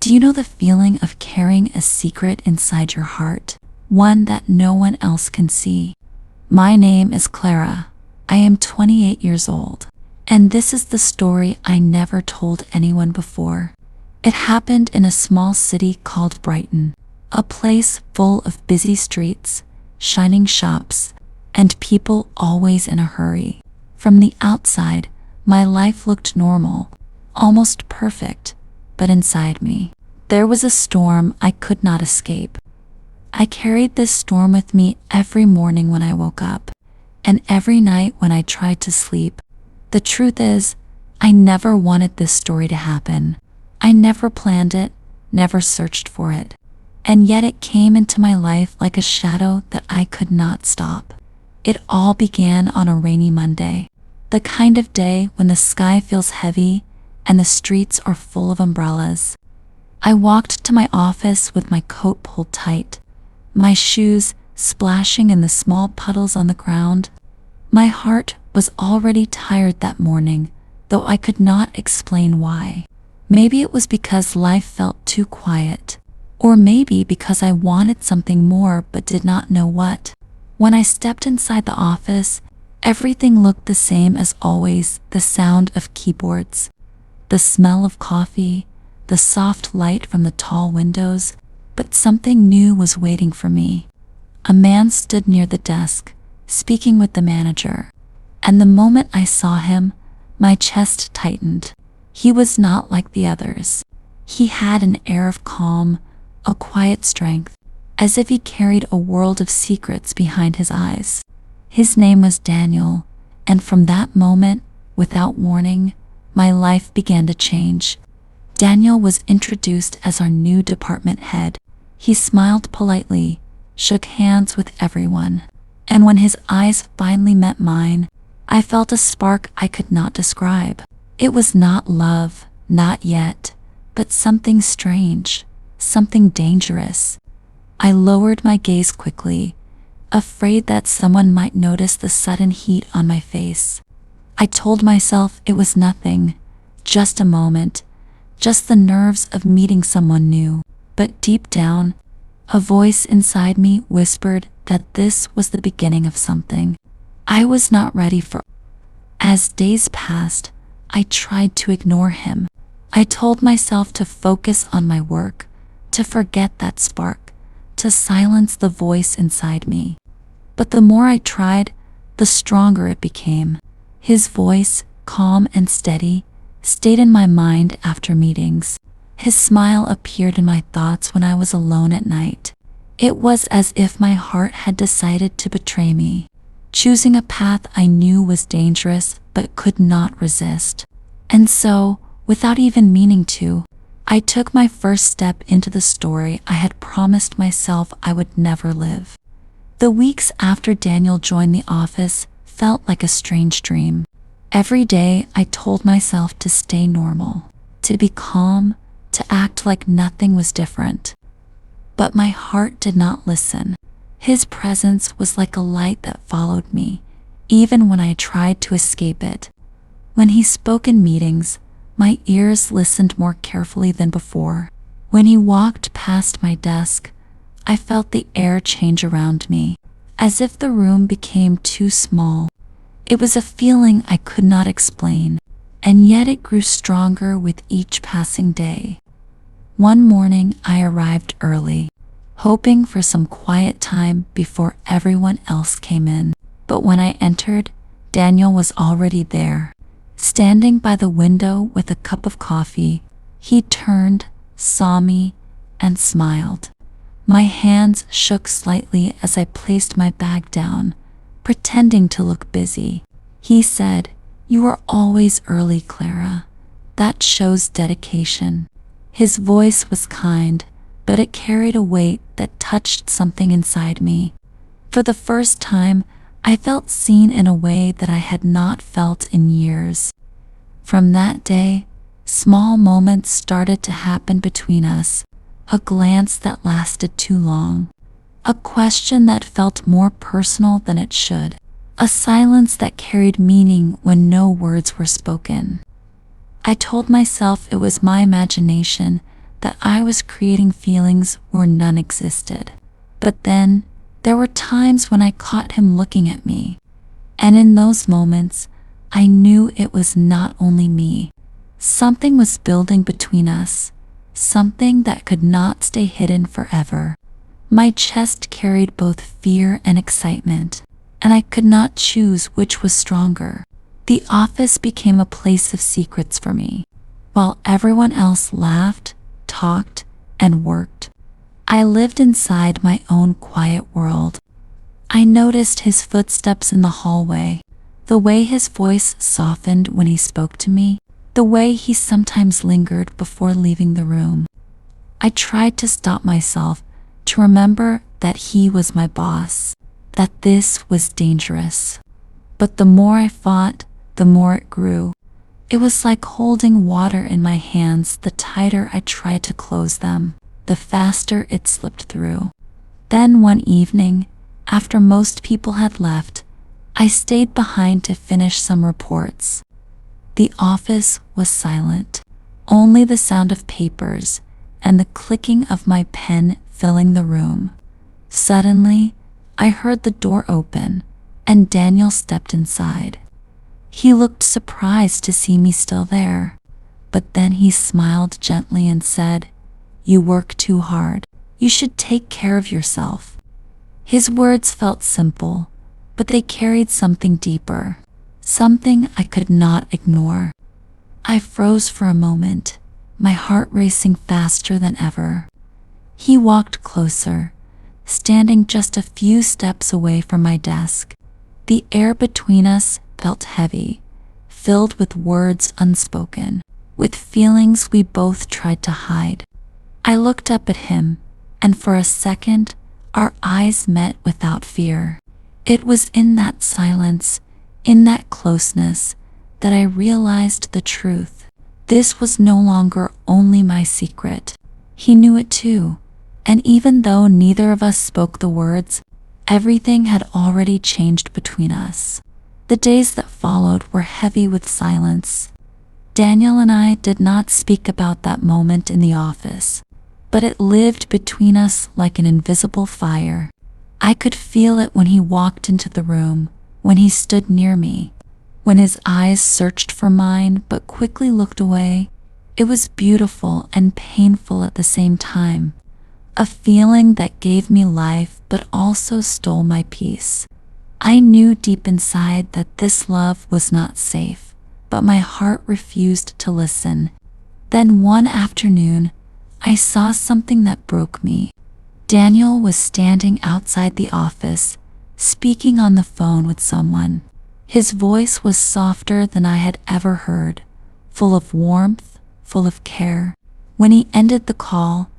Do you know the feeling of carrying a secret inside your heart, one that no one else can see? My name is Clara. I am 28 years old, and this is the story I never told anyone before. It happened in a small city called Brighton, a place full of busy streets, shining shops, and people always in a hurry. From the outside, my life looked normal, almost perfect, but inside me, there was a storm I could not escape. I carried this storm with me every morning when I woke up, and every night when I tried to sleep. The truth is, I never wanted this story to happen. I never planned it, never searched for it. And yet it came into my life like a shadow that I could not stop. It all began on a rainy Monday, the kind of day when the sky feels heavy and the streets are full of umbrellas. I walked to my office with my coat pulled tight, my shoes splashing in the small puddles on the ground. My heart was already tired that morning, though I could not explain why. Maybe it was because life felt too quiet, or maybe because I wanted something more but did not know what. When I stepped inside the office, everything looked the same as always: the sound of keyboards, the smell of coffee, the soft light from the tall windows. But something new was waiting for me. A man stood near the desk, speaking with the manager, and the moment I saw him, my chest tightened. He was not like the others. He had an air of calm, a quiet strength, as if he carried a world of secrets behind his eyes. His name was Daniel, and from that moment, without warning, my life began to change. Daniel was introduced as our new department head. He smiled politely, shook hands with everyone, and when his eyes finally met mine, I felt a spark I could not describe. It was not love, not yet, but something strange, something dangerous. I lowered my gaze quickly, afraid that someone might notice the sudden heat on my face. I told myself it was nothing, just a moment, just the nerves of meeting someone new. But deep down, a voice inside me whispered that this was the beginning of something I was not ready for. As days passed, I tried to ignore him. I told myself to focus on my work, to forget that spark, to silence the voice inside me. But the more I tried, the stronger it became. His voice, calm and steady, stayed in my mind after meetings. His smile appeared in my thoughts when I was alone at night. It was as if my heart had decided to betray me, choosing a path I knew was dangerous but could not resist. And so, without even meaning to, I took my first step into the story I had promised myself I would never live. The weeks after Daniel joined the office felt like a strange dream. Every day I told myself to stay normal, to be calm, to act like nothing was different. But my heart did not listen. His presence was like a light that followed me, even when I tried to escape it. When he spoke in meetings, my ears listened more carefully than before. When he walked past my desk, I felt the air change around me, as if the room became too small. It was a feeling I could not explain, and yet it grew stronger with each passing day. One morning I arrived early, hoping for some quiet time before everyone else came in. But when I entered, Daniel was already there. Standing by the window with a cup of coffee, he turned, saw me, and smiled. My hands shook slightly as I placed my bag down, pretending to look busy. He said, "You are always early, Clara. That shows dedication." His voice was kind, but it carried a weight that touched something inside me. For the first time, I felt seen in a way that I had not felt in years. From that day, small moments started to happen between us, a glance that lasted too long, a question that felt more personal than it should, a silence that carried meaning when no words were spoken. I told myself it was my imagination, that I was creating feelings where none existed. But then, there were times when I caught him looking at me. And in those moments, I knew it was not only me. Something was building between us, something that could not stay hidden forever. My chest carried both fear and excitement, and I could not choose which was stronger. The office became a place of secrets for me. While everyone else laughed, talked, and worked, I lived inside my own quiet world. I noticed his footsteps in the hallway, the way his voice softened when he spoke to me, the way he sometimes lingered before leaving the room. I tried to stop myself, to remember that he was my boss, that this was dangerous. But the more I fought, the more it grew. It was like holding water in my hands. The tighter I tried to close them, the faster it slipped through. Then one evening, after most people had left, I stayed behind to finish some reports. The office was silent, only the sound of papers and the clicking of my pen filling the room. Suddenly, I heard the door open, and Daniel stepped inside. He looked surprised to see me still there, but then he smiled gently and said, "You work too hard. You should take care of yourself." His words felt simple, but they carried something deeper, something I could not ignore. I froze for a moment, my heart racing faster than ever. He walked closer, standing just a few steps away from my desk. The air between us felt heavy, filled with words unspoken, with feelings we both tried to hide. I looked up at him, and for a second, our eyes met without fear. It was in that silence, in that closeness, that I realized the truth. This was no longer only my secret. He knew it too, and even though neither of us spoke the words, everything had already changed between us. The days that followed were heavy with silence. Daniel and I did not speak about that moment in the office, but it lived between us like an invisible fire. I could feel it when he walked into the room, when he stood near me, when his eyes searched for mine but quickly looked away. It was beautiful and painful at the same time, a feeling that gave me life but also stole my peace. I knew deep inside that this love was not safe, but my heart refused to listen. Then one afternoon, I saw something that broke me. Daniel was standing outside the office, speaking on the phone with someone. His voice was softer than I had ever heard, full of warmth, full of care. When he ended the call,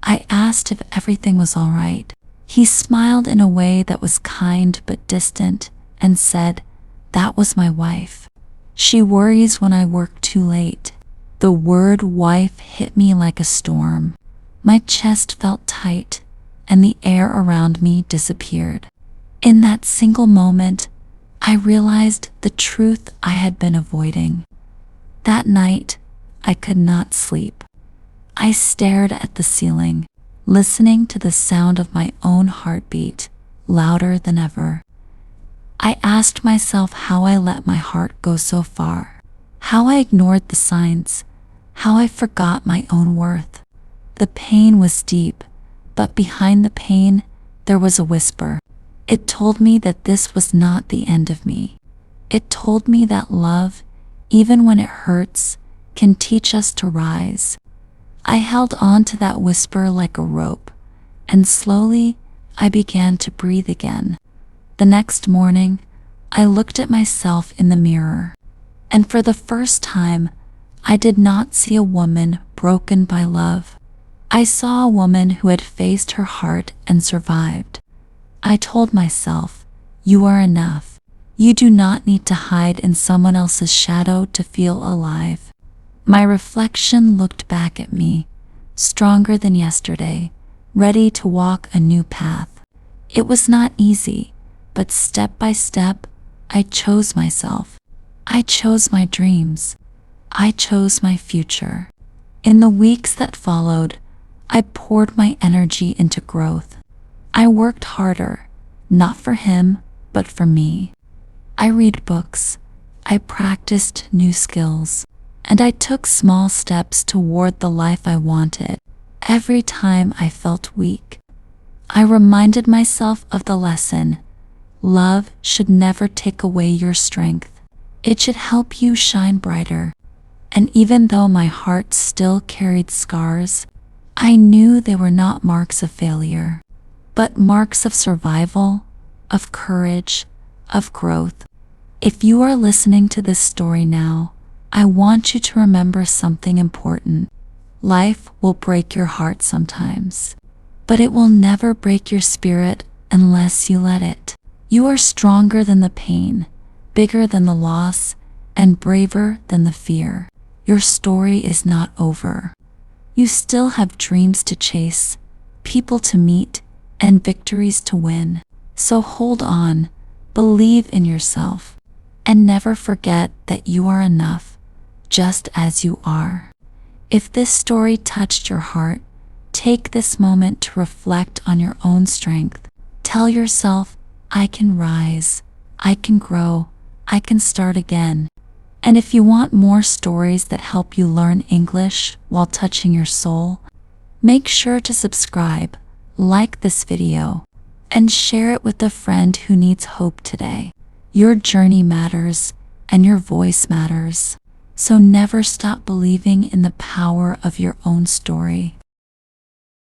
I asked if everything was all right. He smiled in a way that was kind but distant and said, "That was my wife. She worries when I work too late." The word wife hit me like a storm. My chest felt tight, and the air around me disappeared. In that single moment, I realized the truth I had been avoiding. That night, I could not sleep. I stared at the ceiling, listening to the sound of my own heartbeat, louder than ever. I asked myself how I let my heart go so far, how I ignored the signs, how I forgot my own worth. The pain was deep, but behind the pain, there was a whisper. It told me that this was not the end of me. It told me that love, even when it hurts, can teach us to rise. I held on to that whisper like a rope, and slowly I began to breathe again. The next morning, I looked at myself in the mirror, and for the first time, I did not see a woman broken by love. I saw a woman who had faced her heart and survived. I told myself, "You are enough. You do not need to hide in someone else's shadow to feel alive." My reflection looked back at me, stronger than yesterday, ready to walk a new path. It was not easy, but step by step, I chose myself. I chose my dreams. I chose my future. In the weeks that followed, I poured my energy into growth. I worked harder, not for him, but for me. I read books, I practiced new skills, and I took small steps toward the life I wanted. Every time I felt weak, I reminded myself of the lesson: love should never take away your strength. It should help you shine brighter. And even though my heart still carried scars, I knew they were not marks of failure, but marks of survival, of courage, of growth. If you are listening to this story now, I want you to remember something important. Life will break your heart sometimes, but it will never break your spirit unless you let it. You are stronger than the pain, bigger than the loss, and braver than the fear. Your story is not over. You still have dreams to chase, people to meet, and victories to win. So hold on, believe in yourself, and never forget that you are enough, just as you are. If this story touched your heart, take this moment to reflect on your own strength. Tell yourself, I can rise, I can grow, I can start again. And if you want more stories that help you learn English while touching your soul, make sure to subscribe, like this video, and share it with a friend who needs hope today. Your journey matters, and your voice matters. So never stop believing in the power of your own story.